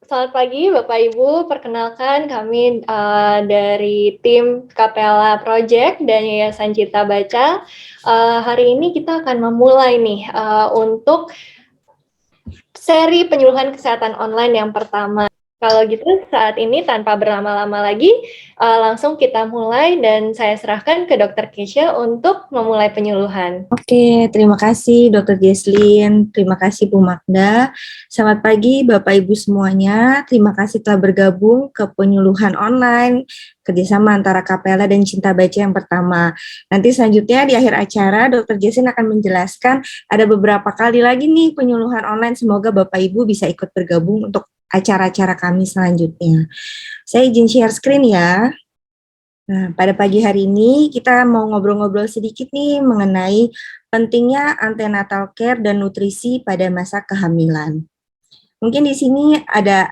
Selamat pagi Bapak Ibu, perkenalkan kami dari tim Kapela Project dan Yayasan Cita Baca. Hari ini kita akan memulai nih untuk seri penyuluhan kesehatan online yang pertama. Kalau gitu saat ini tanpa berlama-lama lagi, langsung kita mulai dan saya serahkan ke Dr. Keisha untuk memulai penyuluhan. Oke, terima kasih Dr. Jesslyn, terima kasih Bu Magda. Selamat pagi Bapak Ibu semuanya, terima kasih telah bergabung ke penyuluhan online kerjasama antara Kapela dan Cinta Baca yang pertama. Nanti selanjutnya di akhir acara Dr. Jesslyn akan menjelaskan ada beberapa kali lagi nih penyuluhan online, semoga Bapak Ibu bisa ikut bergabung untuk acara-acara kami selanjutnya. Saya izin share screen ya. Nah, pada pagi hari ini kita mau ngobrol-ngobrol sedikit nih mengenai pentingnya antenatal care dan nutrisi pada masa kehamilan. Mungkin di sini ada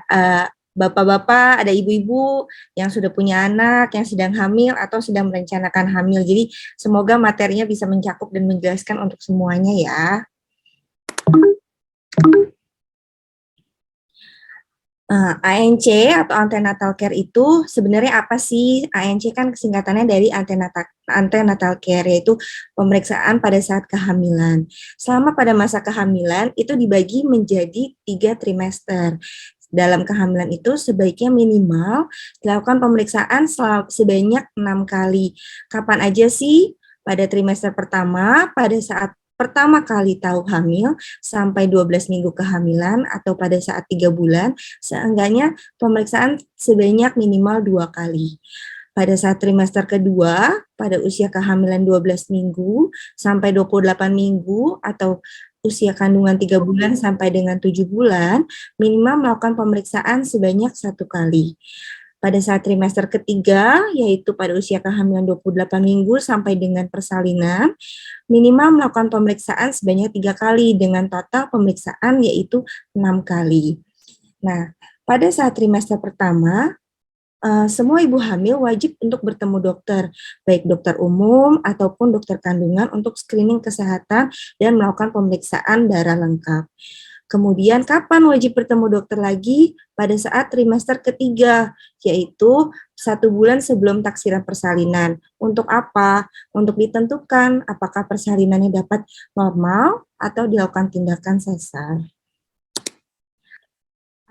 bapak-bapak, ada ibu-ibu yang sudah punya anak, yang sedang hamil atau sedang merencanakan hamil. Jadi semoga materinya bisa mencakup dan menjelaskan untuk semuanya ya. ANC atau antenatal care itu sebenarnya apa sih? ANC kan singkatannya dari antenatal care, yaitu pemeriksaan pada saat kehamilan. Selama pada masa kehamilan itu dibagi menjadi 3 trimester. Dalam kehamilan itu sebaiknya minimal dilakukan pemeriksaan sebanyak 6 kali. Kapan aja sih? Pada trimester pertama, pada saat pertama kali tahu hamil sampai 12 minggu kehamilan atau pada saat 3 bulan, seenggaknya pemeriksaan sebanyak minimal 2 kali. Pada saat trimester kedua, pada usia kehamilan 12 minggu sampai 28 minggu atau usia kandungan 3 bulan sampai dengan 7 bulan, minimal melakukan pemeriksaan sebanyak 1 kali. Pada saat trimester ketiga, yaitu pada usia kehamilan 28 minggu sampai dengan persalinan, minimal melakukan pemeriksaan sebanyak 3 kali dengan total pemeriksaan yaitu 6 kali. Nah, pada saat trimester pertama, semua ibu hamil wajib untuk bertemu dokter, baik dokter umum ataupun dokter kandungan untuk screening kesehatan dan melakukan pemeriksaan darah lengkap. Kemudian kapan wajib bertemu dokter lagi? Pada saat trimester ketiga, yaitu 1 bulan sebelum taksiran persalinan. Untuk apa? Untuk ditentukan apakah persalinannya dapat normal atau dilakukan tindakan sesar.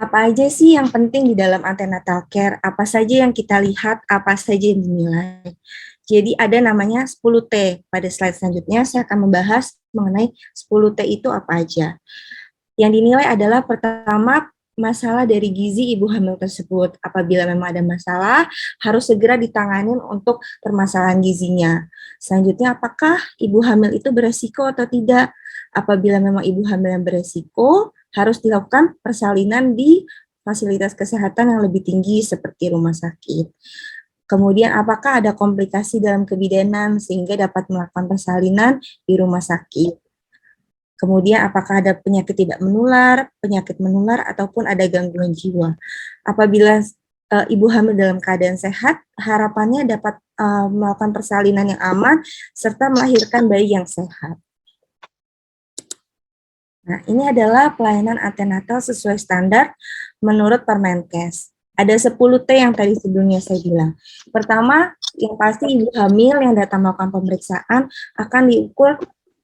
Apa aja sih yang penting di dalam antenatal care? Apa saja yang kita lihat, apa saja yang dinilai? Jadi ada namanya 10T. Pada slide selanjutnya saya akan membahas mengenai 10T itu apa aja. Yang dinilai adalah pertama, masalah dari gizi ibu hamil tersebut. Apabila memang ada masalah, harus segera ditangani untuk permasalahan gizinya. Selanjutnya, apakah ibu hamil itu beresiko atau tidak? Apabila memang ibu hamil yang beresiko, harus dilakukan persalinan di fasilitas kesehatan yang lebih tinggi seperti rumah sakit. Kemudian, apakah ada komplikasi dalam kebidanan sehingga dapat melakukan persalinan di rumah sakit? Kemudian apakah ada penyakit tidak menular, penyakit menular, ataupun ada gangguan jiwa. Apabila ibu hamil dalam keadaan sehat, harapannya dapat melakukan persalinan yang aman, serta melahirkan bayi yang sehat. Nah, ini adalah pelayanan antenatal sesuai standar menurut Permenkes. Ada 10T yang tadi sebelumnya saya bilang. Pertama, yang pasti ibu hamil yang datang melakukan pemeriksaan akan diukur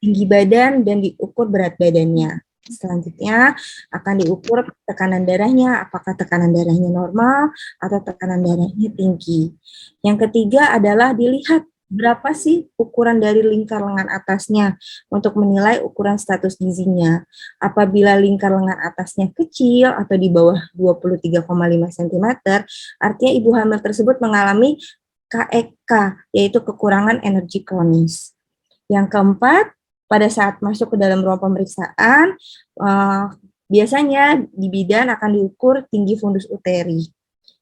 tinggi badan dan diukur berat badannya. Selanjutnya akan diukur tekanan darahnya, apakah tekanan darahnya normal atau tekanan darahnya tinggi. Yang ketiga adalah dilihat berapa sih ukuran dari lingkar lengan atasnya untuk menilai ukuran status gizinya. Apabila lingkar lengan atasnya kecil atau di bawah 23,5 cm, artinya ibu hamil tersebut mengalami KEK, yaitu kekurangan energi kronis. Yang keempat, pada saat masuk ke dalam ruang pemeriksaan, biasanya di bidan akan diukur tinggi fundus uteri.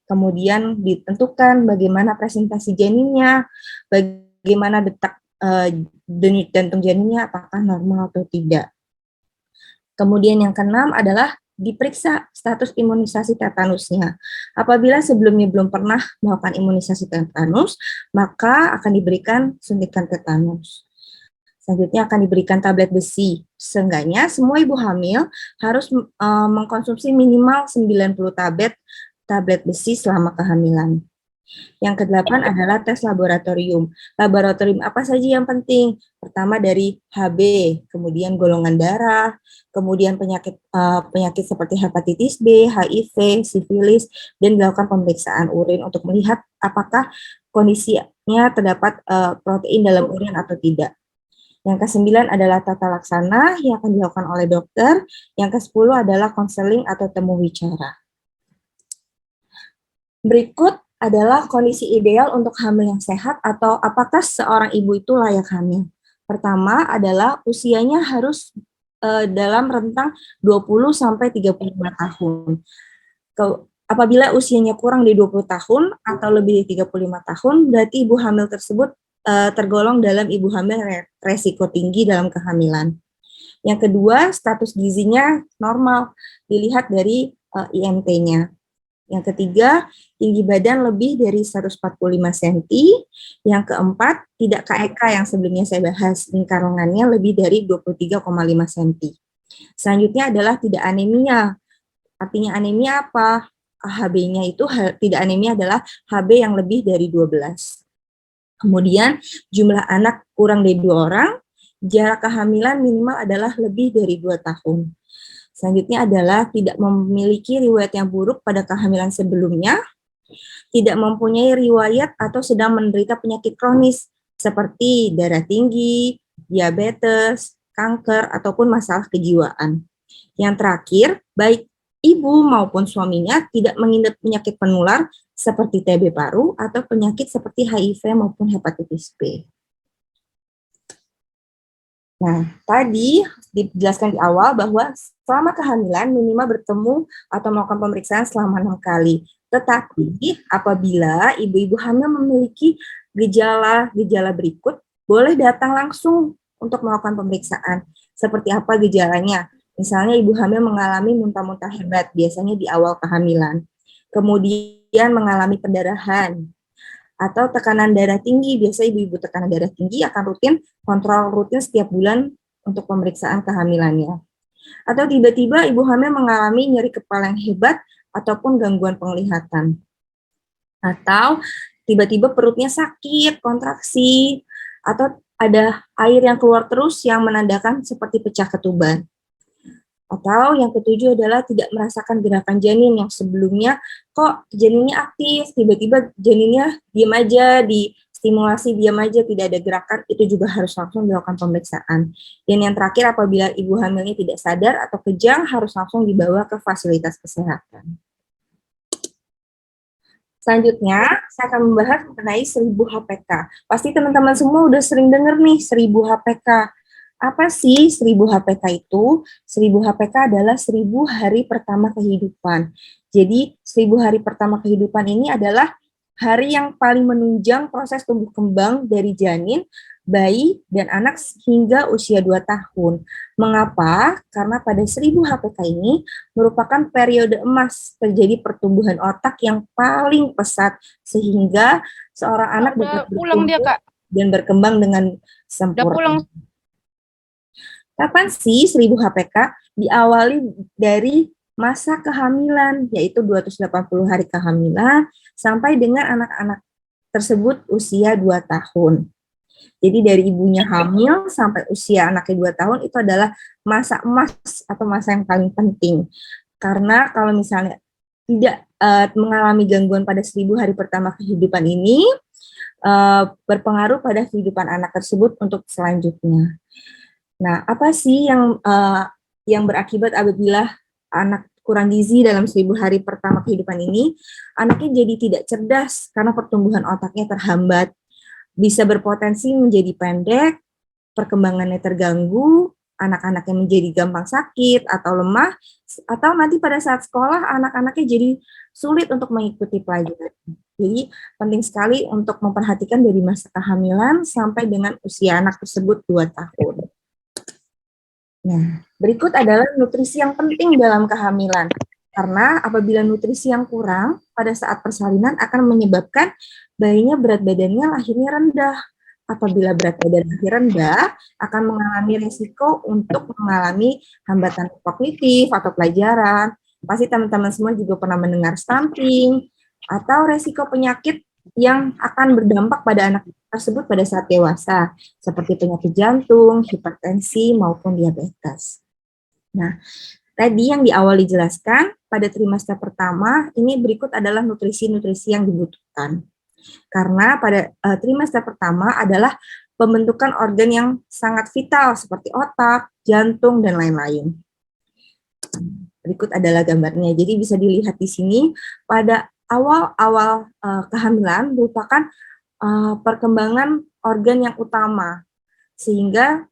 Kemudian ditentukan bagaimana presentasi janinnya, bagaimana detak denyut jantung janinnya, apakah normal atau tidak. Kemudian yang keenam adalah diperiksa status imunisasi tetanusnya. Apabila sebelumnya belum pernah melakukan imunisasi tetanus, maka akan diberikan suntikan tetanus. Selanjutnya akan diberikan tablet besi. Seenggaknya semua ibu hamil harus mengkonsumsi minimal 90 tablet besi selama kehamilan. Yang kedelapan adalah tes laboratorium. Laboratorium apa saja yang penting? Pertama dari HB, kemudian golongan darah, kemudian penyakit seperti hepatitis B, HIV, sifilis, dan dilakukan pemeriksaan urin untuk melihat apakah kondisinya terdapat protein dalam urin atau tidak. Yang ke-9 adalah tata laksana yang akan dilakukan oleh dokter. Yang ke-10 adalah konseling atau temu bicara. Berikut adalah kondisi ideal untuk hamil yang sehat atau apakah seorang ibu itu layak hamil. Pertama adalah usianya harus dalam rentang 20 sampai 35 tahun. Apabila usianya kurang dari 20 tahun atau lebih dari 35 tahun, berarti ibu hamil tersebut tergolong dalam ibu hamil resiko tinggi dalam kehamilan. Yang kedua, status gizinya normal, dilihat dari IMT-nya. Yang ketiga, tinggi badan lebih dari 145 cm. Yang keempat, tidak KEK yang sebelumnya saya bahas, lingkar lengannya lebih dari 23,5 cm. Selanjutnya adalah tidak anemia. Artinya anemia apa? HB-nya itu tidak anemia adalah HB yang lebih dari 12. Kemudian jumlah anak kurang dari 2 orang, jarak kehamilan minimal adalah lebih dari 2 tahun. Selanjutnya adalah tidak memiliki riwayat yang buruk pada kehamilan sebelumnya, tidak mempunyai riwayat atau sedang menderita penyakit kronis seperti darah tinggi, diabetes, kanker, ataupun masalah kejiwaan. Yang terakhir, baik ibu maupun suaminya tidak mengidap penyakit penular seperti TB paru atau penyakit seperti HIV maupun hepatitis B. Nah, tadi dijelaskan di awal bahwa selama kehamilan minimal bertemu atau melakukan pemeriksaan selama 6 kali. Tetapi apabila ibu-ibu hamil memiliki gejala-gejala berikut, boleh datang langsung untuk melakukan pemeriksaan. Seperti apa gejalanya? Misalnya ibu hamil mengalami muntah-muntah hebat, biasanya di awal kehamilan. Kemudian mengalami pendarahan, atau tekanan darah tinggi. Biasa ibu-ibu tekanan darah tinggi akan kontrol rutin setiap bulan untuk pemeriksaan kehamilannya. Atau tiba-tiba ibu hamil mengalami nyeri kepala yang hebat ataupun gangguan penglihatan. Atau tiba-tiba perutnya sakit, kontraksi, atau ada air yang keluar terus yang menandakan seperti pecah ketuban. Atau yang ketujuh adalah tidak merasakan gerakan janin yang sebelumnya kok janinnya aktif, tiba-tiba janinnya diam aja, distimulasi diam aja, tidak ada gerakan, itu juga harus langsung dilakukan pemeriksaan. Dan yang terakhir, apabila ibu hamilnya tidak sadar atau kejang, harus langsung dibawa ke fasilitas kesehatan. Selanjutnya, saya akan membahas mengenai 1000 HPK. Pasti teman-teman semua udah sering dengar nih 1000 HPK. Apa sih 1000 HPK itu? 1000 HPK adalah 1000 hari pertama kehidupan. Jadi 1000 hari pertama kehidupan ini adalah hari yang paling menunjang proses tumbuh kembang dari janin, bayi, dan anak hingga usia 2 tahun. Mengapa? Karena pada 1000 HPK ini merupakan periode emas terjadi pertumbuhan otak yang paling pesat sehingga seorang anak dapat bertumbuh dan berkembang dengan sempurna. Kapan sih 1000 HPK? Diawali dari masa kehamilan, yaitu 280 hari kehamilan, sampai dengan anak-anak tersebut usia 2 tahun. Jadi dari ibunya hamil sampai usia anaknya 2 tahun itu adalah masa emas atau masa yang paling penting. Karena kalau misalnya tidak mengalami gangguan pada 1000 hari pertama kehidupan ini, berpengaruh pada kehidupan anak tersebut untuk selanjutnya. Nah, apa sih yang berakibat apabila anak kurang gizi dalam 1000 hari pertama kehidupan ini? Anaknya jadi tidak cerdas karena pertumbuhan otaknya terhambat, bisa berpotensi menjadi pendek, perkembangannya terganggu, anak-anaknya menjadi gampang sakit atau lemah, atau nanti pada saat sekolah anak-anaknya jadi sulit untuk mengikuti pelajaran. Jadi penting sekali untuk memperhatikan dari masa kehamilan sampai dengan usia anak tersebut 2 tahun. Nah, berikut adalah nutrisi yang penting dalam kehamilan. Karena apabila nutrisi yang kurang pada saat persalinan akan menyebabkan bayinya berat badannya lahirnya rendah apabila berat badan masih rendah, akan mengalami risiko untuk mengalami hambatan kognitif atau pelajaran. Pasti teman-teman semua juga pernah mendengar stunting, atau risiko penyakit yang akan berdampak pada anak tersebut pada saat dewasa, seperti penyakit jantung, hipertensi, maupun diabetes. Nah, tadi yang di awal dijelaskan, pada trimester pertama, ini berikut adalah nutrisi-nutrisi yang dibutuhkan. Karena pada trimester pertama adalah pembentukan organ yang sangat vital, seperti otak, jantung, dan lain-lain. Berikut adalah gambarnya. Jadi bisa dilihat di sini, pada awal-awal kehamilan merupakan perkembangan organ yang utama, sehingga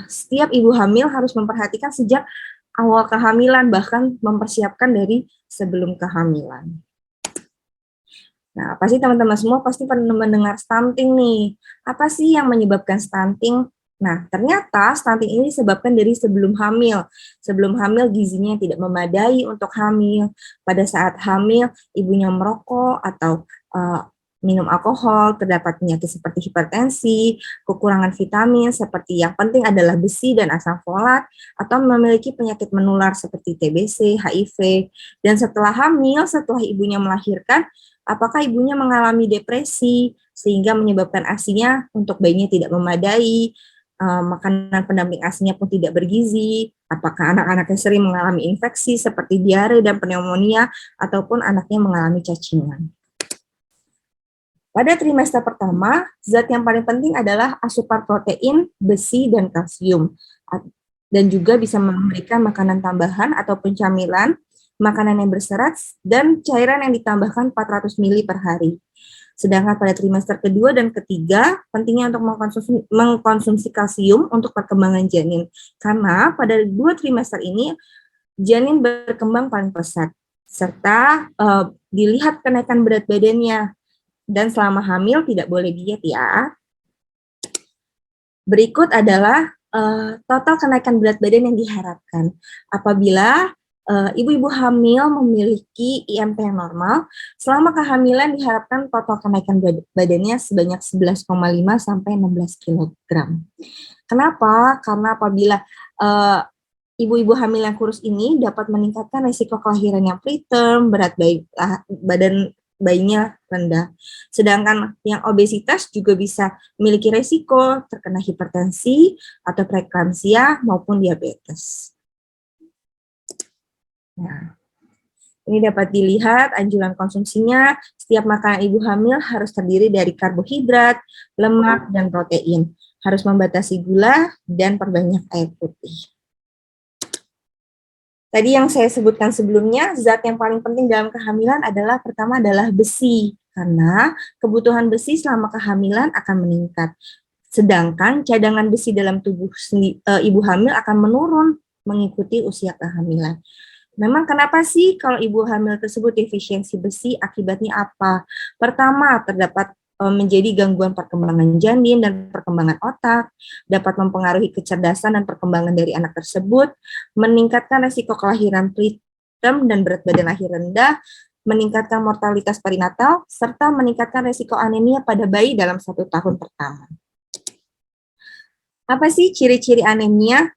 setiap ibu hamil harus memperhatikan sejak awal kehamilan, bahkan mempersiapkan dari sebelum kehamilan. Nah, pasti teman-teman semua pasti pernah mendengar stunting nih. Apa sih yang menyebabkan stunting? Nah, ternyata stunting ini disebabkan dari sebelum hamil. Sebelum hamil gizinya tidak memadai untuk hamil. Pada saat hamil, ibunya merokok atau minum alkohol, terdapat penyakit seperti hipertensi, kekurangan vitamin seperti yang penting adalah besi dan asam folat, atau memiliki penyakit menular seperti TBC, HIV. Dan setelah hamil, setelah ibunya melahirkan, apakah ibunya mengalami depresi sehingga menyebabkan ASI-nya untuk bayinya tidak memadai, makanan pendamping ASI-nya pun tidak bergizi, apakah anak-anaknya sering mengalami infeksi seperti diare dan pneumonia, ataupun anaknya mengalami cacingan. Pada trimester pertama, zat yang paling penting adalah asupan protein, besi, dan kalsium. Dan juga bisa memberikan makanan tambahan ataupun camilan, makanan yang berserat, dan cairan yang ditambahkan 400 ml per hari. Sedangkan pada trimester kedua dan ketiga, pentingnya untuk mengkonsumsi kalsium untuk perkembangan janin. Karena pada 2 trimester ini, janin berkembang paling pesat, serta dilihat kenaikan berat badannya. Dan selama hamil tidak boleh diet ya. Berikut adalah total kenaikan berat badan yang diharapkan. Apabila ibu-ibu hamil memiliki IMP yang normal, selama kehamilan diharapkan total kenaikan badannya sebanyak 11,5 sampai 16 kg. Kenapa? Karena apabila ibu-ibu hamil yang kurus ini dapat meningkatkan risiko kelahiran yang preterm, berat badan bayinya rendah. Sedangkan yang obesitas juga bisa memiliki risiko terkena hipertensi atau preeklamsia maupun diabetes. Nah, ini dapat dilihat anjuran konsumsinya. Setiap makanan ibu hamil harus terdiri dari karbohidrat, lemak, dan protein. Harus membatasi gula dan perbanyak air putih. Tadi yang saya sebutkan sebelumnya, zat yang paling penting dalam kehamilan adalah pertama adalah besi, karena kebutuhan besi selama kehamilan akan meningkat. Sedangkan cadangan besi dalam tubuh ibu hamil akan menurun mengikuti usia kehamilan. Memang kenapa sih kalau ibu hamil tersebut defisiensi besi, akibatnya apa? Pertama, terdapat menjadi gangguan perkembangan janin dan perkembangan otak, dapat mempengaruhi kecerdasan dan perkembangan dari anak tersebut, meningkatkan risiko kelahiran preterm dan berat badan lahir rendah, meningkatkan mortalitas perinatal, serta meningkatkan risiko anemia pada bayi dalam 1 tahun pertama. Apa sih ciri-ciri anemia?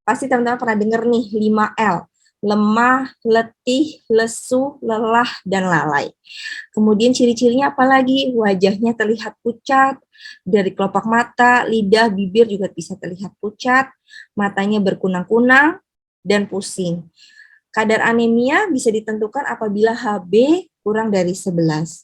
Pasti teman-teman pernah dengar nih, 5L. Lemah, letih, lesu, lelah, dan lalai. Kemudian ciri-cirinya apalagi? Wajahnya terlihat pucat, dari kelopak mata, lidah, bibir juga bisa terlihat pucat, matanya berkunang-kunang, dan pusing. Kadar anemia bisa ditentukan apabila HB kurang dari 11.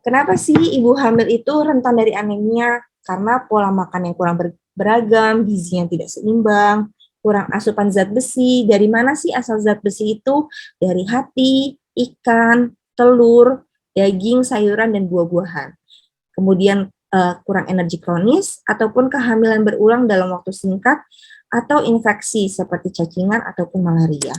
Kenapa sih ibu hamil itu rentan dari anemia? Karena pola makan yang kurang beragam, gizi yang tidak seimbang, kurang asupan zat besi. Dari mana sih asal zat besi itu? Dari hati, ikan, telur, daging, sayuran, dan buah-buahan. Kemudian kurang energi kronis, ataupun kehamilan berulang dalam waktu singkat, atau infeksi seperti cacingan ataupun malaria.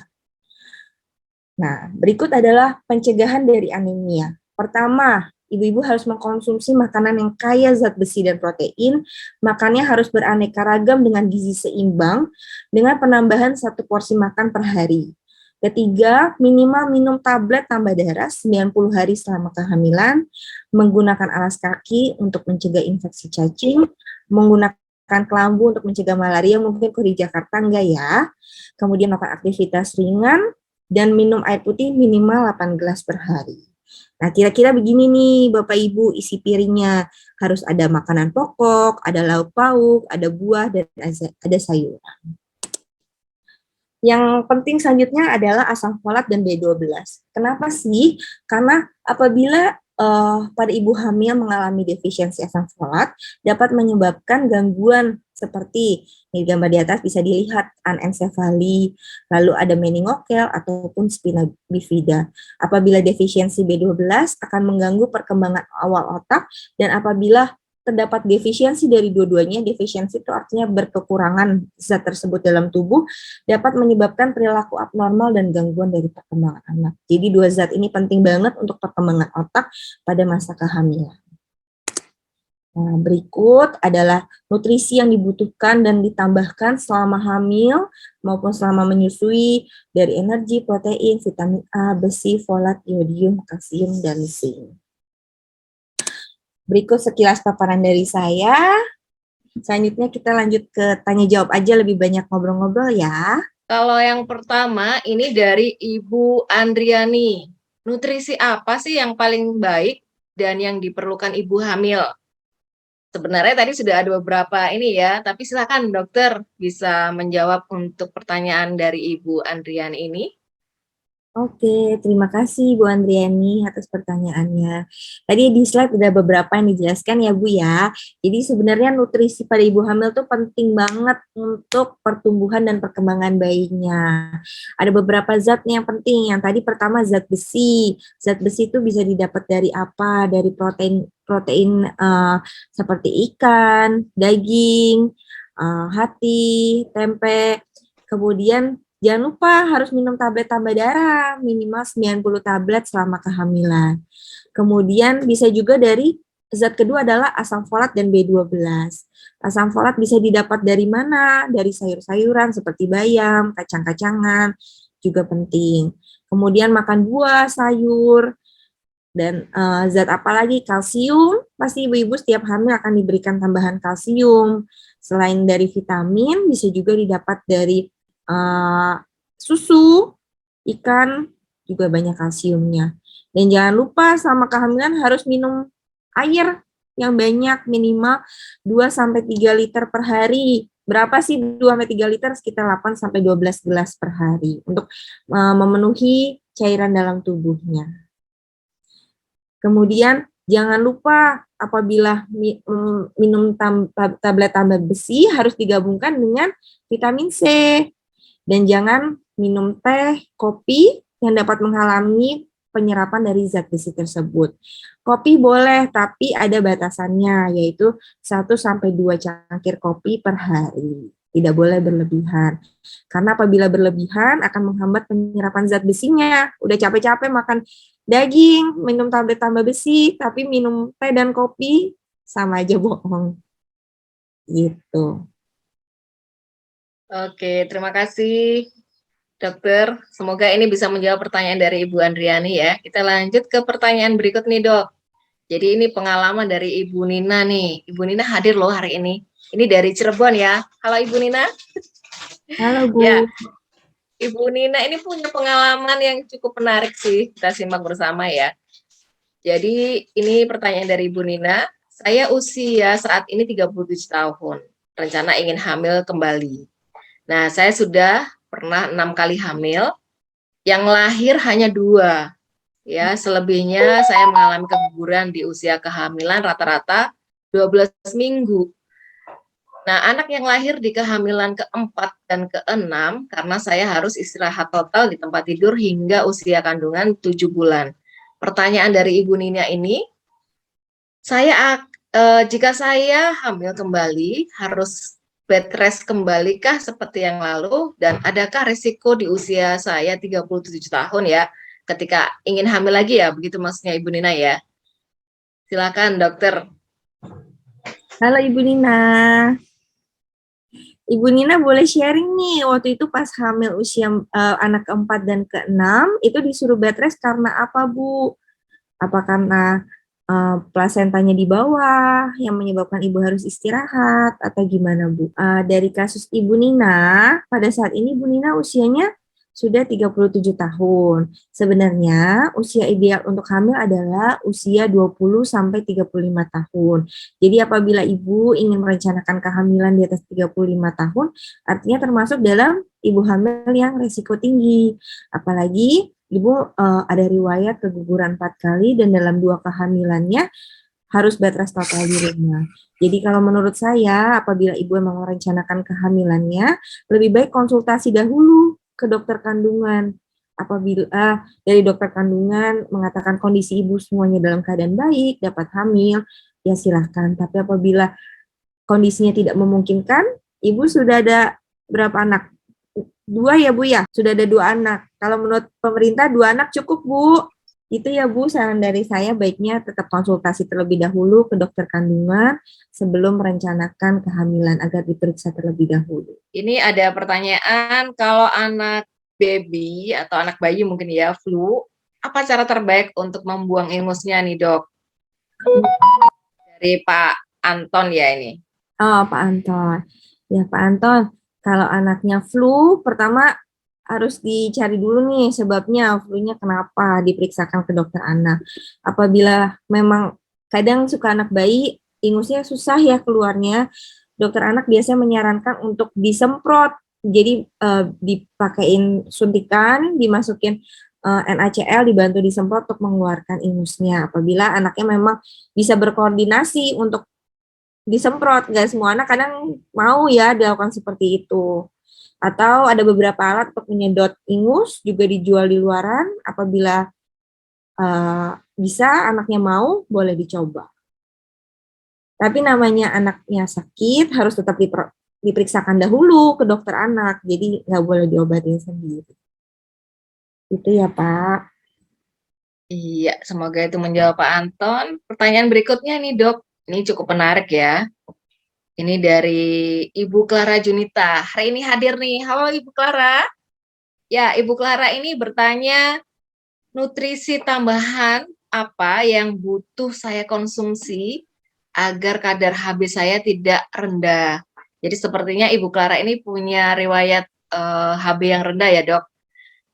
Nah, berikut adalah pencegahan dari anemia. Pertama, ibu-ibu harus mengkonsumsi makanan yang kaya zat besi dan protein. Makannya harus beraneka ragam dengan gizi seimbang dengan penambahan 1 porsi makan per hari. Ketiga, minimal minum tablet tambah darah 90 hari selama kehamilan, menggunakan alas kaki untuk mencegah infeksi cacing, menggunakan kelambu untuk mencegah malaria, mungkin kalau di Jakarta enggak ya. Kemudian melakukan aktivitas ringan, dan minum air putih minimal 8 gelas per hari. Nah, kira-kira begini nih Bapak Ibu isi piringnya. Harus ada makanan pokok, ada lauk pauk, ada buah, dan ada sayuran. Yang penting selanjutnya adalah asam folat dan B12. Kenapa sih? Karena apabila pada ibu hamil mengalami defisiensi asam folat, dapat menyebabkan gangguan seperti di gambar di atas bisa dilihat anencefali, lalu ada meningokel ataupun spina bifida. Apabila defisiensi B12 akan mengganggu perkembangan awal otak, dan apabila terdapat defisiensi dari dua-duanya, defisiensi itu artinya berkekurangan zat tersebut dalam tubuh, dapat menyebabkan perilaku abnormal dan gangguan dari perkembangan anak. Jadi dua zat ini penting banget untuk perkembangan otak pada masa kehamilan. Nah, berikut adalah nutrisi yang dibutuhkan dan ditambahkan selama hamil maupun selama menyusui dari energi, protein, vitamin A, besi, folat, iodium, kalsium, dan zinc. Berikut sekilas paparan dari saya. Selanjutnya kita lanjut ke tanya jawab aja, lebih banyak ngobrol-ngobrol ya. Kalau yang pertama ini dari Ibu Andriani. Nutrisi apa sih yang paling baik dan yang diperlukan ibu hamil? Sebenarnya tadi sudah ada beberapa ini ya, tapi silakan dokter bisa menjawab untuk pertanyaan dari Ibu Andriani ini. Oke, terima kasih Bu Andriani atas pertanyaannya. Tadi di slide ada beberapa yang dijelaskan ya Bu ya. Jadi sebenarnya nutrisi pada ibu hamil tuh penting banget untuk pertumbuhan dan perkembangan bayinya. Ada beberapa zat yang penting. Yang tadi pertama zat besi. Zat besi itu bisa didapat dari apa? Dari protein seperti ikan, daging, hati, tempe. Kemudian jangan lupa harus minum tablet tambah darah, minimal 90 tablet selama kehamilan. Kemudian bisa juga dari zat kedua adalah asam folat dan B12. Asam folat bisa didapat dari mana? Dari sayur-sayuran seperti bayam, kacang-kacangan, juga penting. Kemudian makan buah, sayur, dan zat apa lagi? Kalsium, pasti ibu-ibu setiap hamil akan diberikan tambahan kalsium. Selain dari vitamin, bisa juga didapat dari susu, ikan, juga banyak kalsiumnya. Dan jangan lupa selama kehamilan harus minum air yang banyak, minimal 2-3 liter per hari. Berapa sih 2-3 liter? Sekitar 8-12 gelas per hari untuk memenuhi cairan dalam tubuhnya. Kemudian jangan lupa apabila minum tablet tambah besi harus digabungkan dengan vitamin C. Dan jangan minum teh, kopi yang dapat menghalangi penyerapan dari zat besi tersebut. Kopi boleh, tapi ada batasannya, yaitu 1-2 cangkir kopi per hari. Tidak boleh berlebihan. Karena apabila berlebihan akan menghambat penyerapan zat besinya. Udah capek-capek makan daging, minum tablet tambah besi, tapi minum teh dan kopi, sama aja bohong. Gitu. Oke, terima kasih dokter. Semoga ini bisa menjawab pertanyaan dari Ibu Andriani ya. Kita lanjut ke pertanyaan berikut nih dok. Jadi ini pengalaman dari Ibu Nina nih. Ibu Nina hadir loh hari ini. Ini dari Cirebon ya. Halo Ibu Nina. Halo Bu. Ya, Ibu Nina ini punya pengalaman yang cukup menarik sih. Kita simak bersama ya. Jadi ini pertanyaan dari Ibu Nina. Saya usia saat ini 37 tahun. Rencana ingin hamil kembali. Nah, saya sudah pernah 6 kali hamil, yang lahir hanya 2. Ya, selebihnya saya mengalami keguguran di usia kehamilan rata-rata 12 minggu. Nah, anak yang lahir di kehamilan keempat dan keenam, karena saya harus istirahat total di tempat tidur hingga usia kandungan 7 bulan. Pertanyaan dari Ibu Nina ini, jika saya hamil kembali, harus bed rest kembalikah seperti yang lalu, dan adakah risiko di usia saya 37 tahun ya ketika ingin hamil lagi ya, begitu maksudnya Ibu Nina ya. Silakan dokter. Halo Ibu Nina. Ibu Nina boleh sharing nih, waktu itu pas hamil usia anak keempat dan keenam, itu disuruh bed rest karena apa, Bu? Apa karena plasentanya di bawah yang menyebabkan ibu harus istirahat atau gimana, Bu? Dari kasus Ibu Nina, pada saat ini Ibu Nina usianya sudah 37 tahun. Sebenarnya usia ideal untuk hamil adalah usia 20 sampai 35 tahun. Jadi apabila ibu ingin merencanakan kehamilan di atas 35 tahun, artinya termasuk dalam ibu hamil yang risiko tinggi. Apalagi ibu ada riwayat keguguran 4 kali dan dalam 2 kehamilannya harus bed rest total di rumah. Jadi kalau menurut saya, apabila ibu memang merencanakan kehamilannya, lebih baik konsultasi dahulu ke dokter kandungan. Apabila dari dokter kandungan mengatakan kondisi ibu semuanya dalam keadaan baik, dapat hamil, ya silahkan. Tapi apabila kondisinya tidak memungkinkan, ibu sudah ada berapa anak? 2 ya, Bu ya? Sudah ada 2 anak. Kalau menurut pemerintah 2 anak cukup, Bu. Itu ya, Bu, saran dari saya baiknya tetap konsultasi terlebih dahulu ke dokter kandungan sebelum merencanakan kehamilan agar diperiksa terlebih dahulu. Ini ada pertanyaan, kalau anak baby atau anak bayi mungkin ya flu, apa cara terbaik untuk membuang ingusnya nih, Dok? Dari Pak Anton ya ini. Oh, Pak Anton. Ya, Pak Anton, kalau anaknya flu, pertama harus dicari dulu nih sebabnya flu-nya kenapa, diperiksakan ke dokter anak. Apabila memang kadang suka anak bayi, ingusnya susah ya keluarnya, dokter anak biasanya menyarankan untuk disemprot. Jadi dipakein suntikan, dimasukin NaCl, dibantu disemprot untuk mengeluarkan ingusnya. Apabila anaknya memang bisa berkoordinasi untuk disemprot, nggak semua anak kadang mau ya dilakukan seperti itu. Atau ada beberapa alat untuk menyedot ingus juga dijual di luaran. Apabila bisa anaknya mau, boleh dicoba. Tapi namanya anaknya sakit harus tetap diperiksakan dahulu ke dokter anak. Jadi nggak boleh diobatin sendiri. Itu ya, Pak. Iya, semoga itu menjawab Pak Anton. Pertanyaan berikutnya nih, Dok. Ini cukup menarik ya. Ini dari Ibu Clara Junita. Hari ini hadir nih. Halo Ibu Clara. Ya, Ibu Clara ini bertanya, nutrisi tambahan apa yang butuh saya konsumsi agar kadar HB saya tidak rendah. Jadi sepertinya Ibu Clara ini punya riwayat HB yang rendah ya, Dok.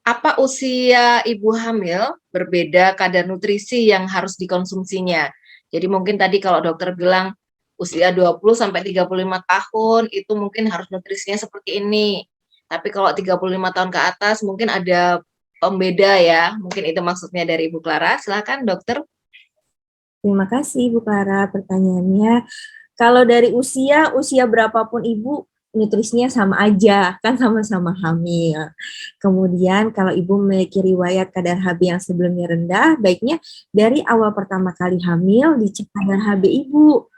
Apa usia ibu hamil berbeda kadar nutrisi yang harus dikonsumsinya? Jadi mungkin tadi kalau dokter bilang usia 20 sampai 35 tahun itu mungkin harus nutrisinya seperti ini. Tapi kalau 35 tahun ke atas mungkin ada pembeda ya. Mungkin itu maksudnya dari Ibu Clara. Silakan dokter. Terima kasih, Bu Clara, pertanyaannya. Kalau dari usia berapapun ibu, nutrisinya sama aja, kan sama-sama hamil. Kemudian kalau ibu memiliki riwayat kadar HB yang sebelumnya rendah, baiknya dari awal pertama kali hamil dicek kadar HB ibu.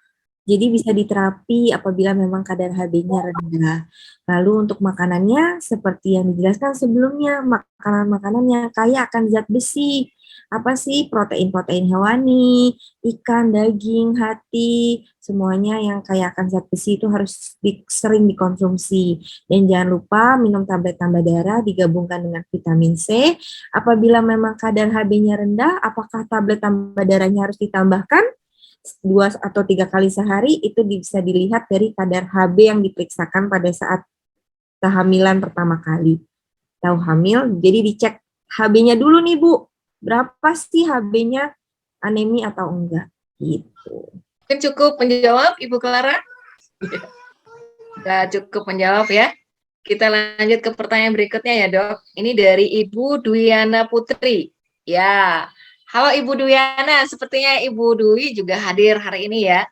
Jadi bisa diterapi apabila memang kadar HB-nya rendah. Lalu untuk makanannya seperti yang dijelaskan sebelumnya, makanan-makanan yang kaya akan zat besi. Apa sih? Protein-protein hewani, ikan, daging, hati, semuanya yang kaya akan zat besi itu harus sering dikonsumsi. Dan jangan lupa minum tablet tambah darah digabungkan dengan vitamin C. Apabila memang kadar HB-nya rendah, apakah tablet tambah darahnya harus ditambahkan? 2 atau 3 kali sehari itu bisa dilihat dari kadar HB yang diperiksakan pada saat kehamilan pertama kali. Tahu hamil, jadi dicek HB-nya dulu nih, Bu. Berapa sih HB-nya, anemi atau enggak? Gitu. Mungkin cukup menjawab Ibu Clara? Sudah cukup menjawab ya. Kita lanjut ke pertanyaan berikutnya ya, Dok. Ini dari Ibu Dwiana Putri. Ya, halo Ibu Dwiana, sepertinya Ibu Dwi juga hadir hari ini ya.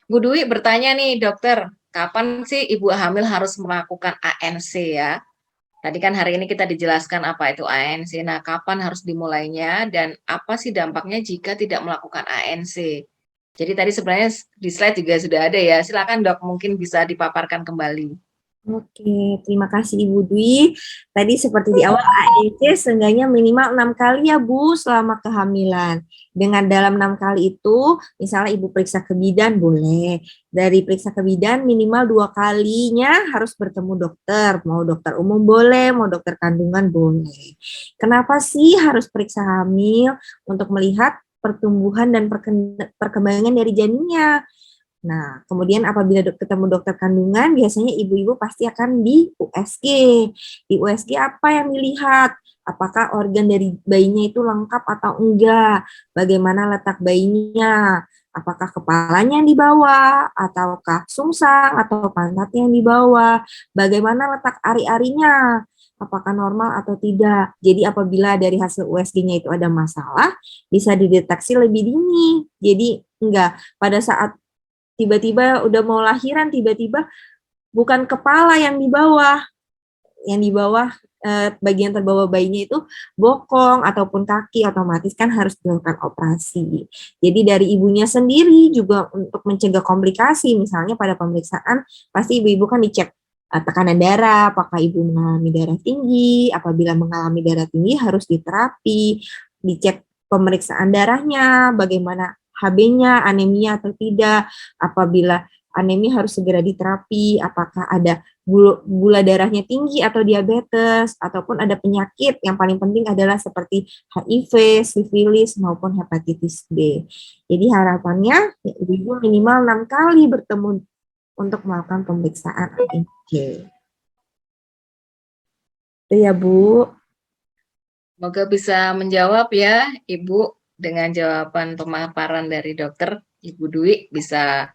Bu Dwi bertanya nih, dokter, kapan sih ibu hamil harus melakukan ANC ya? Tadi kan hari ini kita dijelaskan apa itu ANC. Nah, kapan harus dimulainya dan apa sih dampaknya jika tidak melakukan ANC? Jadi tadi sebenarnya di slide juga sudah ada ya. Silakan dok, mungkin bisa dipaparkan kembali. Oke, terima kasih Ibu Dwi. Tadi seperti di awal AEC seenggaknya minimal 6 kali ya Bu selama kehamilan. Dengan dalam 6 kali itu, misalnya Ibu periksa ke bidan boleh. Dari periksa ke bidan minimal 2 kalinya harus bertemu dokter. Mau dokter umum boleh, mau dokter kandungan boleh. Kenapa sih harus periksa hamil? Untuk melihat pertumbuhan dan perkembangan dari janinnya. Nah, kemudian apabila ketemu dokter kandungan, biasanya ibu-ibu pasti akan di USG. Di USG apa yang dilihat? Apakah organ dari bayinya itu lengkap atau enggak? Bagaimana letak bayinya? Apakah kepalanya yang di bawah? Ataukah sungsang atau pantatnya yang di bawah? Bagaimana letak ari-arinya? Apakah normal atau tidak? Jadi apabila dari hasil USG-nya itu ada masalah, bisa dideteksi lebih dini. Jadi enggak pada saat tiba-tiba udah mau lahiran, tiba-tiba bukan kepala yang di bawah bagian terbawah bayinya itu bokong ataupun kaki, otomatis kan harus dilakukan operasi. Jadi dari ibunya sendiri juga untuk mencegah komplikasi, misalnya pada pemeriksaan pasti ibu-ibu kan dicek tekanan darah, apakah ibu mengalami darah tinggi, apabila mengalami darah tinggi harus diterapi, dicek pemeriksaan darahnya, bagaimana HB-nya, anemia atau tidak, apabila anemia harus segera diterapi, apakah ada gula darahnya tinggi atau diabetes, ataupun ada penyakit yang paling penting adalah seperti HIV, sifilis, maupun hepatitis B. Jadi harapannya ibu minimal 6 kali bertemu untuk melakukan pemeriksaan AMG. Itu ya Bu. Semoga bisa menjawab ya Ibu dengan jawaban pemaparan dari dokter. Ibu Dwi bisa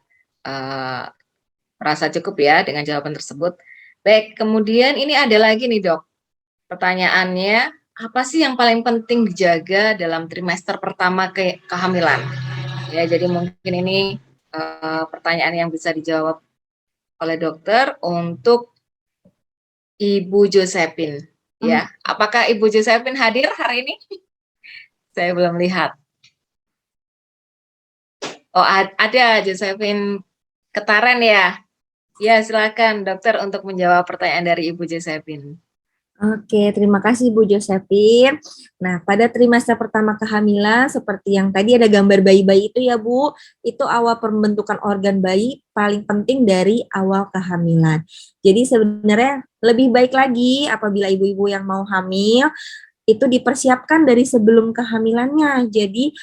merasa cukup ya dengan jawaban tersebut. Baik, kemudian ini ada lagi nih dok, pertanyaannya, apa sih yang paling penting dijaga dalam trimester pertama kehamilan? Ya, jadi mungkin ini pertanyaan yang bisa dijawab oleh dokter untuk Ibu Josephine. Ya, apakah Ibu Josephine hadir hari ini? Saya belum lihat. Oh, ada Josephine Ketaren ya. Ya, silakan dokter untuk menjawab pertanyaan dari Ibu Josephine. Oke, terima kasih Bu Josephine. Nah, pada trimester pertama kehamilan, seperti yang tadi ada gambar bayi-bayi itu ya Bu, itu awal pembentukan organ bayi paling penting dari awal kehamilan. Jadi sebenarnya lebih baik lagi apabila ibu-ibu yang mau hamil, itu dipersiapkan dari sebelum kehamilannya. Jadi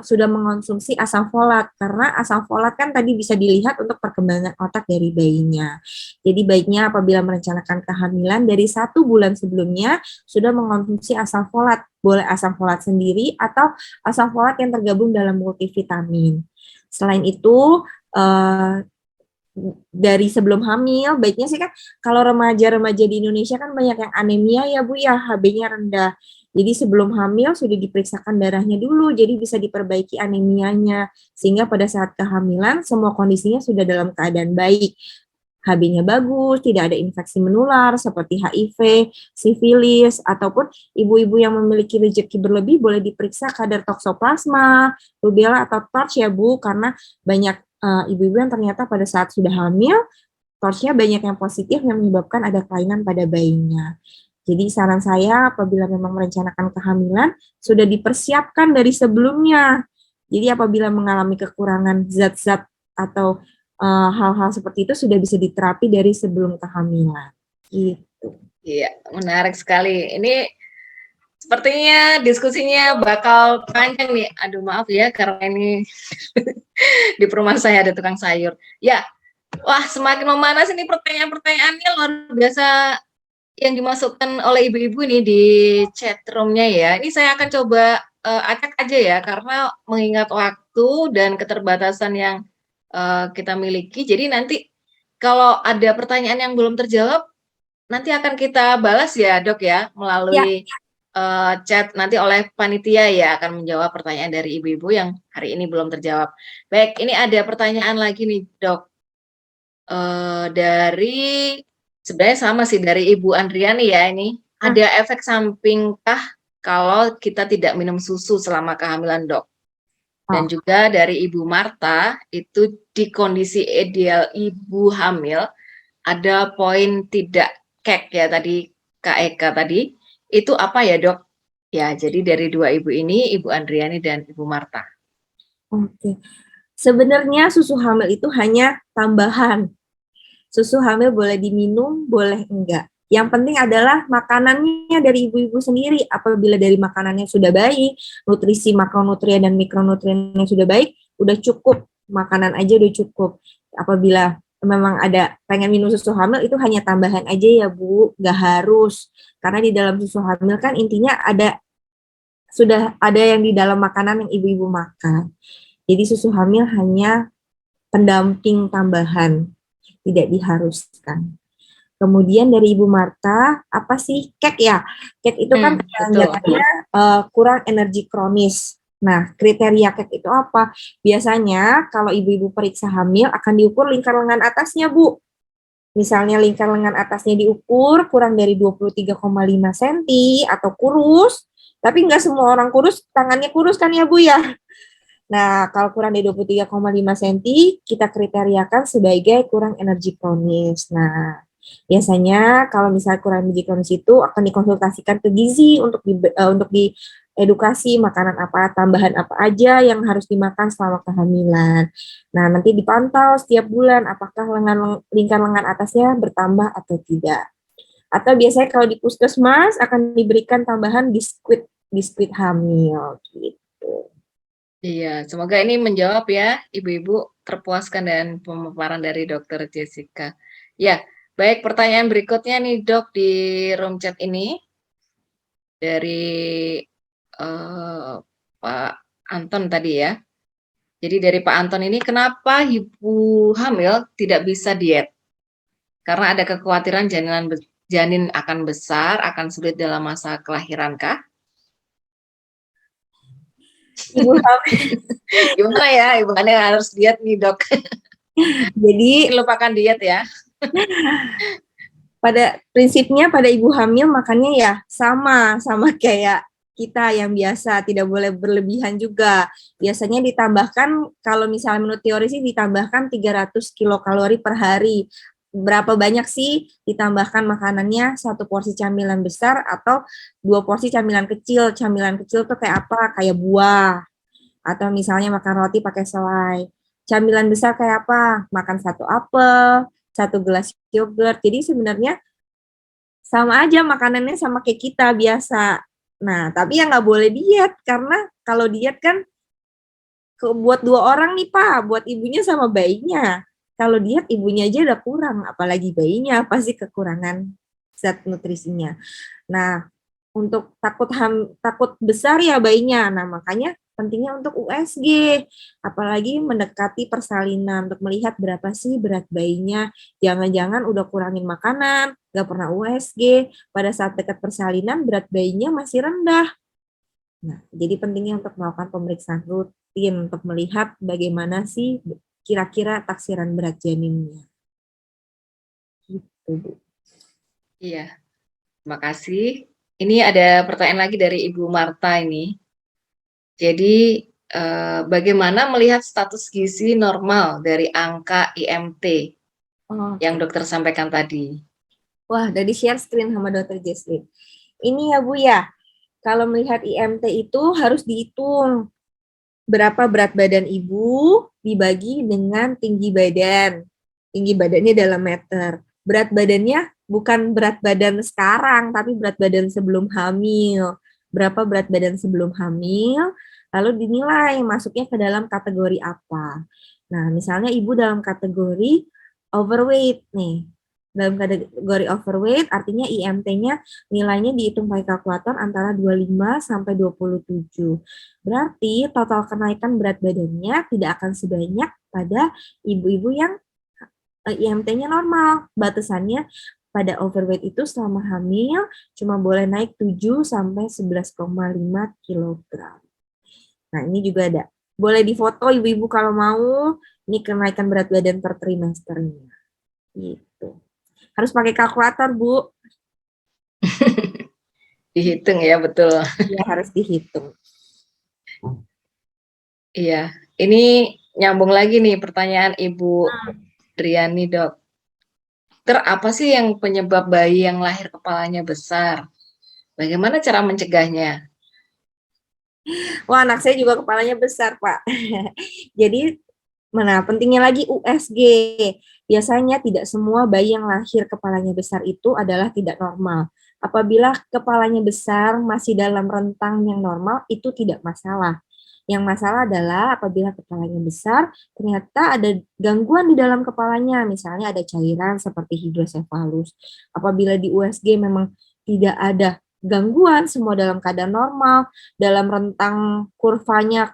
sudah mengonsumsi asam folat, karena asam folat kan tadi bisa dilihat untuk perkembangan otak dari bayinya. Jadi baiknya apabila merencanakan kehamilan dari 1 bulan sebelumnya sudah mengonsumsi asam folat, boleh asam folat sendiri atau asam folat yang tergabung dalam multivitamin. Selain itu dari sebelum hamil, baiknya sih kan kalau remaja-remaja di Indonesia kan banyak yang anemia ya Bu ya, HB-nya rendah. Jadi sebelum hamil sudah diperiksakan darahnya dulu, jadi bisa diperbaiki anemianya. Sehingga pada saat kehamilan semua kondisinya sudah dalam keadaan baik. HB-nya bagus, tidak ada infeksi menular seperti HIV, sifilis, ataupun ibu-ibu yang memiliki rezeki berlebih boleh diperiksa kadar toksoplasma, rubella atau TORCH ya Bu, karena banyak ibu-ibu yang ternyata pada saat sudah hamil, torchnya banyak yang positif yang menyebabkan ada kelainan pada bayinya. Jadi saran saya apabila memang merencanakan kehamilan, sudah dipersiapkan dari sebelumnya. Jadi apabila mengalami kekurangan zat-zat atau hal-hal seperti itu sudah bisa diterapi dari sebelum kehamilan. Gitu. Iya, menarik sekali. Ini sepertinya diskusinya bakal panjang nih. Aduh maaf ya karena ini di perumahan saya ada tukang sayur. Ya, wah semakin memanas ini pertanyaan-pertanyaannya luar biasa yang dimasukkan oleh ibu-ibu nih di chat room-nya ya. Ini saya akan coba acak aja ya karena mengingat waktu dan keterbatasan yang kita miliki. Jadi nanti kalau ada pertanyaan yang belum terjawab nanti akan kita balas ya dok ya melalui chat nanti oleh panitia ya akan menjawab pertanyaan dari ibu-ibu yang hari ini belum terjawab. Baik, ini ada pertanyaan lagi nih dok dari sebenarnya sama sih dari Ibu Andriani ya ini ada efek sampingkah kalau kita tidak minum susu selama kehamilan dok? Dan juga dari Ibu Marta itu di kondisi ideal ibu hamil ada poin tidak kek ya tadi Kak Eka tadi, itu apa ya dok? Ya, jadi dari dua ibu ini, Ibu Andriani dan Ibu Marta. Oke. Sebenarnya susu hamil itu hanya tambahan. Susu hamil boleh diminum, boleh enggak. Yang penting adalah makanannya dari ibu-ibu sendiri. Apabila dari makanannya sudah baik, nutrisi makronutrien dan mikronutrien yang sudah baik, udah cukup. Makanan aja udah cukup. Apabila memang ada pengen minum susu hamil, itu hanya tambahan aja ya Bu, nggak harus. Karena di dalam susu hamil kan intinya sudah ada yang di dalam makanan yang ibu-ibu makan. Jadi susu hamil hanya pendamping tambahan, tidak diharuskan. Kemudian dari Ibu Marta, apa sih kek ya? Kek itu kan Betul. kurang energi kronis. Nah, kriteria kek itu apa? Biasanya kalau ibu-ibu periksa hamil akan diukur lingkar lengan atasnya, Bu. Misalnya lingkar lengan atasnya diukur kurang dari 23,5 cm atau kurus, tapi nggak semua orang kurus, tangannya kurus kan ya Bu ya? Nah, kalau kurang dari 23,5 cm, kita kriteriakan sebagai kurang energi kronis. Nah, biasanya kalau misalnya kurang energi kronis itu akan dikonsultasikan ke gizi untuk diedukasi makanan apa, tambahan apa aja yang harus dimakan selama kehamilan. Nah, nanti dipantau setiap bulan apakah lingkar lengan atasnya bertambah atau tidak. Atau biasanya kalau di puskesmas akan diberikan tambahan biskuit hamil gitu. Iya, semoga ini menjawab ya, ibu-ibu terpuaskan dengan pemaparan dari Dokter Jessica. Ya, baik pertanyaan berikutnya nih dok di room chat ini dari Pak Anton tadi ya. Jadi dari Pak Anton ini, kenapa ibu hamil tidak bisa diet? Karena ada kekhawatiran janin akan besar, akan sulit dalam masa kelahiran kah? Ibu hamil. Gimana ya, ibu hamil harus diet nih dok. Jadi Lupakan diet ya. pada prinsipnya pada ibu hamil makannya ya sama kayak kita yang biasa, tidak boleh berlebihan juga. Biasanya ditambahkan, kalau misalnya menurut teori sih ditambahkan 300 kilokalori per hari. Berapa banyak sih ditambahkan makanannya? Satu porsi camilan besar atau dua porsi camilan kecil. Camilan kecil tuh kayak apa? Kayak buah. Atau misalnya makan roti pakai selai. Camilan besar kayak apa? Makan satu apel, satu gelas yogurt. Jadi sebenarnya sama aja makanannya sama kayak kita biasa. Nah, tapi yang nggak boleh diet karena kalau diet kan buat dua orang nih Pak, buat ibunya sama bayinya. Kalau diet ibunya aja udah kurang, apalagi bayinya pasti kekurangan zat nutrisinya. Nah, untuk takut besar ya bayinya. Nah, makanya pentingnya untuk USG, apalagi mendekati persalinan untuk melihat berapa sih berat bayinya. Jangan-jangan udah kurangin makanan, nggak pernah USG, pada saat dekat persalinan berat bayinya masih rendah. Nah, jadi pentingnya untuk melakukan pemeriksaan rutin untuk melihat bagaimana sih kira-kira taksiran berat janinnya. Gitu, Bu. Iya, terima kasih. Ini ada pertanyaan lagi dari Ibu Marta ini. Jadi, bagaimana melihat status gizi normal dari angka IMT yang dokter sampaikan tadi? Wah, udah di-share screen sama Dr. Jesslyn. Ini ya Bu ya, kalau melihat IMT itu harus dihitung berapa berat badan ibu dibagi dengan tinggi badan. Tinggi badannya dalam meter. Berat badannya bukan berat badan sekarang, tapi berat badan sebelum hamil. Berapa berat badan sebelum hamil, lalu dinilai masuknya ke dalam kategori apa. Nah, misalnya ibu dalam kategori overweight nih. Dalam kategori overweight artinya IMT-nya nilainya dihitung pakai kalkulator antara 25 sampai 27. Berarti total kenaikan berat badannya tidak akan sebanyak pada ibu-ibu yang IMT-nya normal. Batasannya pada overweight itu selama hamil cuma boleh naik 7 sampai 11,5 kg. Nah, ini juga ada. Boleh difoto ibu-ibu kalau mau. Ini kenaikan berat badan per trimesternya. Gitu. Harus pakai kalkulator, Bu. Dihitung ya, betul. Iya, harus dihitung. Iya, ini nyambung lagi nih pertanyaan Ibu Driani, dok. Dokter, apa sih yang penyebab bayi yang lahir kepalanya besar? Bagaimana cara mencegahnya? Wah, anak saya juga kepalanya besar, Pak. Jadi, mana pentingnya lagi USG. Biasanya tidak semua bayi yang lahir kepalanya besar itu adalah tidak normal. Apabila kepalanya besar masih dalam rentang yang normal, itu tidak masalah. Yang masalah adalah apabila kepalanya besar, ternyata ada gangguan di dalam kepalanya, misalnya ada cairan seperti hidrosefalus. Apabila di USG memang tidak ada gangguan, semua dalam keadaan normal, dalam rentang kurvanya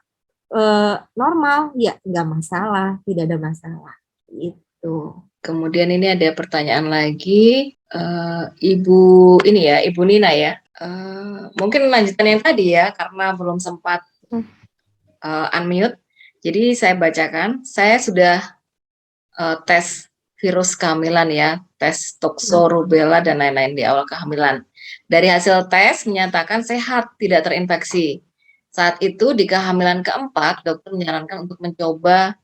normal, ya nggak masalah, tidak ada masalah. Itu. Kemudian ini ada pertanyaan lagi, Ibu ini ya, Ibu Nina ya. Mungkin lanjutan yang tadi ya, karena belum sempat unmute. Jadi saya bacakan, saya sudah tes virus kehamilan ya, tes tokso, rubella, dan lain-lain di awal kehamilan. Dari hasil tes menyatakan sehat, tidak terinfeksi. Saat itu di kehamilan keempat, dokter menyarankan untuk mencoba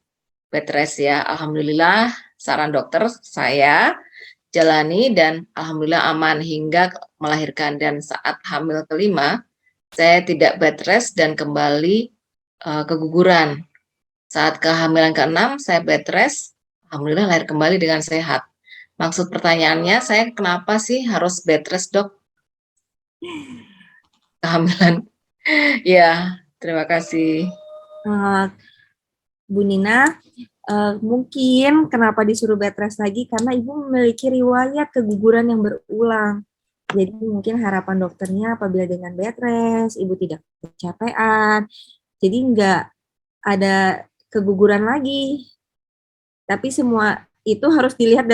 bed rest ya. Alhamdulillah, saran dokter saya jalani dan alhamdulillah aman hingga melahirkan. Dan saat hamil kelima, saya tidak bed rest dan kembali keguguran. Saat kehamilan ke-6, saya bed rest, alhamdulillah lahir kembali dengan sehat. Maksud pertanyaannya, saya kenapa sih harus bed rest, Dok? Kehamilan. Ya, terima kasih. Bu Nina, mungkin kenapa disuruh bed rest lagi karena ibu memiliki riwayat keguguran yang berulang. Jadi mungkin harapan dokternya apabila dengan bed rest, ibu tidak kecapean, jadi nggak ada keguguran lagi. Tapi semua itu harus dilihat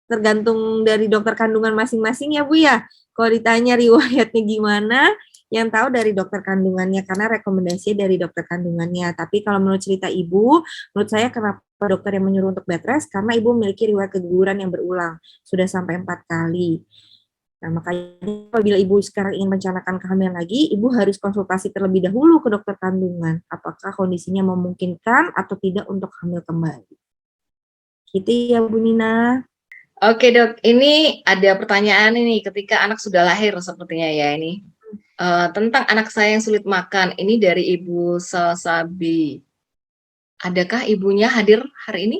tergantung dari dokter kandungan masing-masing ya Bu ya. Kalau ditanya riwayatnya gimana, yang tahu dari dokter kandungannya karena rekomendasi dari dokter kandungannya. Tapi kalau menurut cerita ibu, menurut saya kenapa dokter yang menyuruh untuk bed rest karena ibu memiliki riwayat keguguran yang berulang sudah sampai 4 kali. Nah, makanya apabila ibu sekarang ingin merencanakan kehamilan lagi, ibu harus konsultasi terlebih dahulu ke dokter kandungan. Apakah kondisinya memungkinkan atau tidak untuk hamil kembali. Gitu ya Bu Nina. Oke Dok, ini ada pertanyaan ini ketika anak sudah lahir sepertinya ya ini. Tentang anak saya yang sulit makan, ini dari Ibu Salsabi. Adakah ibunya hadir hari ini?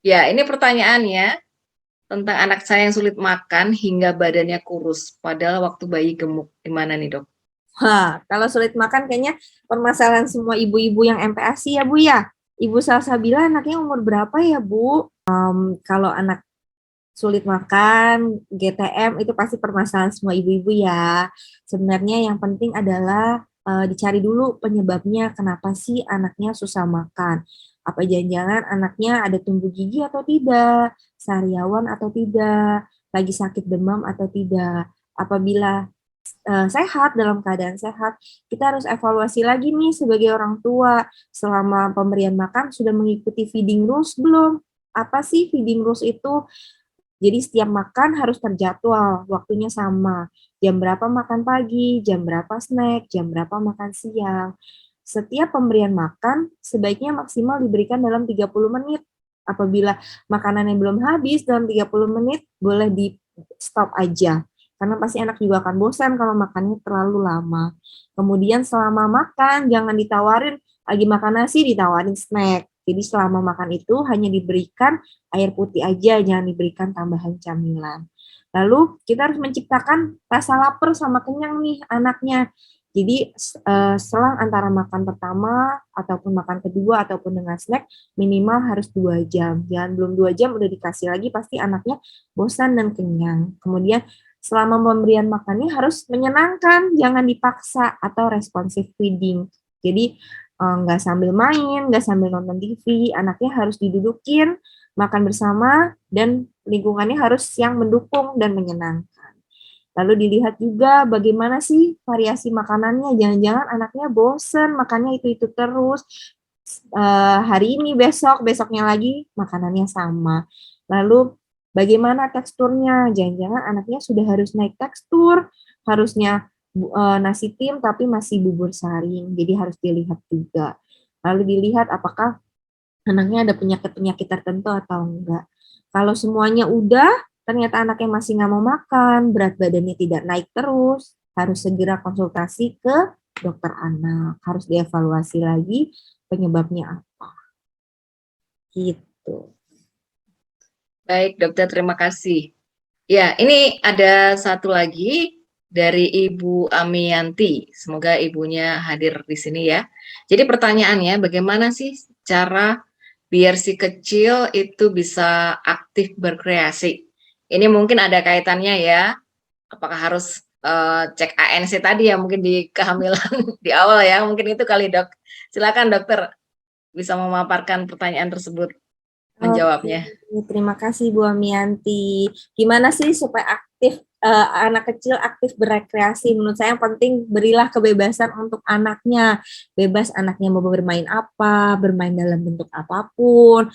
Ya, ini pertanyaannya tentang anak saya yang sulit makan hingga badannya kurus, padahal waktu bayi gemuk. Gimana nih dok? Wah, kalau sulit makan kayaknya permasalahan semua ibu-ibu yang MPASI ya Bu ya. Ibu Salsabila anaknya umur berapa ya Bu? Kalau anak sulit makan, GTM itu pasti permasalahan semua ibu-ibu ya. Sebenarnya yang penting adalah dicari dulu penyebabnya kenapa sih anaknya susah makan. Apa jangan-jangan anaknya ada tumbuh gigi atau tidak, sariawan atau tidak, lagi sakit demam atau tidak. Apabila sehat, dalam keadaan sehat, kita harus evaluasi lagi nih sebagai orang tua. Selama pemberian makan sudah mengikuti feeding rules belum? Apa sih feeding rules itu? Jadi setiap makan harus terjadwal, waktunya sama. Jam berapa makan pagi, jam berapa snack, jam berapa makan siang. Setiap pemberian makan sebaiknya maksimal diberikan dalam 30 menit. Apabila makanan yang belum habis dalam 30 menit, boleh di stop aja. Karena pasti anak juga akan bosan kalau makannya terlalu lama. Kemudian selama makan, jangan ditawarin, lagi makan nasi ditawarin snack. Jadi selama makan itu hanya diberikan air putih aja, jangan diberikan tambahan camilan. Lalu kita harus menciptakan rasa lapar sama kenyang nih anaknya. Jadi selang antara makan pertama ataupun makan kedua ataupun dengan snack minimal harus 2 jam. Jangan belum 2 jam udah dikasih lagi pasti anaknya bosan dan kenyang. Kemudian selama pemberian makannya harus menyenangkan, jangan dipaksa atau responsive feeding. Jadi nggak sambil main, nggak sambil nonton TV, anaknya harus didudukin, makan bersama, dan lingkungannya harus yang mendukung dan menyenangkan. Lalu dilihat juga bagaimana sih variasi makanannya, jangan-jangan anaknya bosen, makannya itu-itu terus, hari ini, besok, besoknya lagi, makanannya sama. Lalu bagaimana teksturnya, jangan-jangan anaknya sudah harus naik tekstur, harusnya nasi tim tapi masih bubur saring, jadi harus dilihat juga. Lalu dilihat apakah anaknya ada penyakit-penyakit tertentu atau enggak. Kalau semuanya udah, ternyata anaknya masih nggak mau makan, berat badannya tidak naik terus, harus segera konsultasi ke dokter anak. Harus dievaluasi lagi penyebabnya apa. Gitu. Baik, dokter, terima kasih. Ya, ini ada satu lagi dari Ibu Amianti. Semoga ibunya hadir di sini ya. Jadi pertanyaannya, bagaimana sih cara biar si kecil itu bisa aktif berkreasi? Ini mungkin ada kaitannya ya. Apakah harus cek ANC tadi ya, mungkin di kehamilan di awal ya, mungkin itu kali dok. Silakan dokter bisa memaparkan pertanyaan tersebut, Oke, menjawabnya. terima kasih Bu Amianti. Gimana sih supaya anak kecil aktif berrekreasi? Menurut saya yang penting berilah kebebasan untuk anaknya. Bebas anaknya mau bermain apa, bermain dalam bentuk apapun.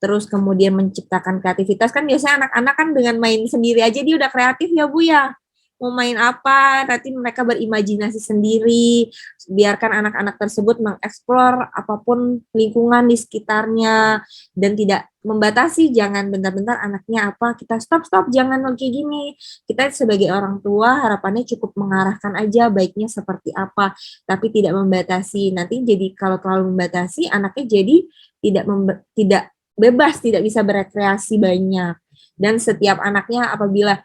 Terus kemudian menciptakan kreativitas, kan biasanya anak-anak kan dengan main sendiri aja dia udah kreatif ya Bu ya. Mau main apa, nanti mereka berimajinasi sendiri, biarkan anak-anak tersebut mengeksplor apapun lingkungan di sekitarnya, dan tidak membatasi, jangan bentar-bentar anaknya apa, kita stop, jangan kayak gini. Kita sebagai orang tua harapannya cukup mengarahkan aja baiknya seperti apa, tapi tidak membatasi. Nanti jadi kalau terlalu membatasi, anaknya jadi tidak bebas, tidak bisa berekreasi banyak. Dan setiap anaknya apabila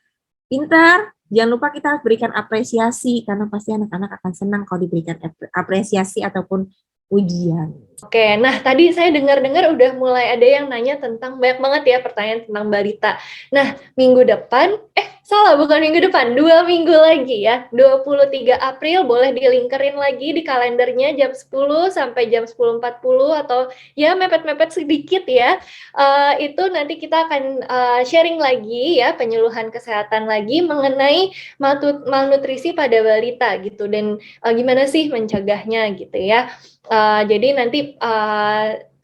pintar, jangan lupa kita harus berikan apresiasi, karena pasti anak-anak akan senang kalau diberikan apresiasi ataupun ujian. Oke, nah tadi saya dengar-dengar udah mulai ada yang nanya tentang, banyak banget ya pertanyaan tentang balita. Nah, minggu depan, bukan minggu depan, 2 minggu lagi ya, 23 April boleh dilingkerin lagi di kalendernya jam 10 sampai jam 10.40 atau ya mepet-mepet sedikit ya. Itu nanti kita akan sharing lagi ya, penyuluhan kesehatan lagi mengenai malnutrisi pada balita gitu, dan gimana sih mencegahnya gitu ya. Jadi nanti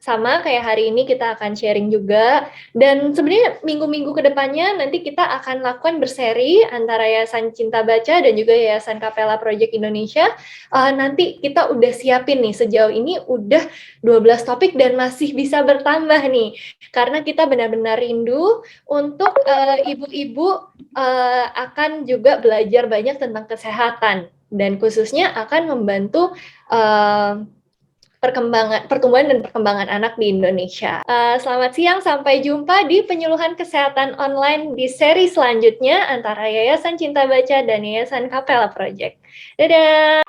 sama kayak hari ini kita akan sharing juga, dan sebenarnya minggu-minggu kedepannya nanti kita akan lakukan berseri antara Yayasan Cinta Baca dan juga Yayasan Capella Project Indonesia. Nanti kita udah siapin nih, sejauh ini udah 12 topik dan masih bisa bertambah nih, karena kita benar-benar rindu untuk ibu-ibu akan juga belajar banyak tentang kesehatan, dan khususnya akan membantu pertumbuhan dan perkembangan anak di Indonesia. Selamat siang, sampai jumpa di penyuluhan kesehatan online di seri selanjutnya antara Yayasan Cinta Baca dan Yayasan Capella Project. Dadah!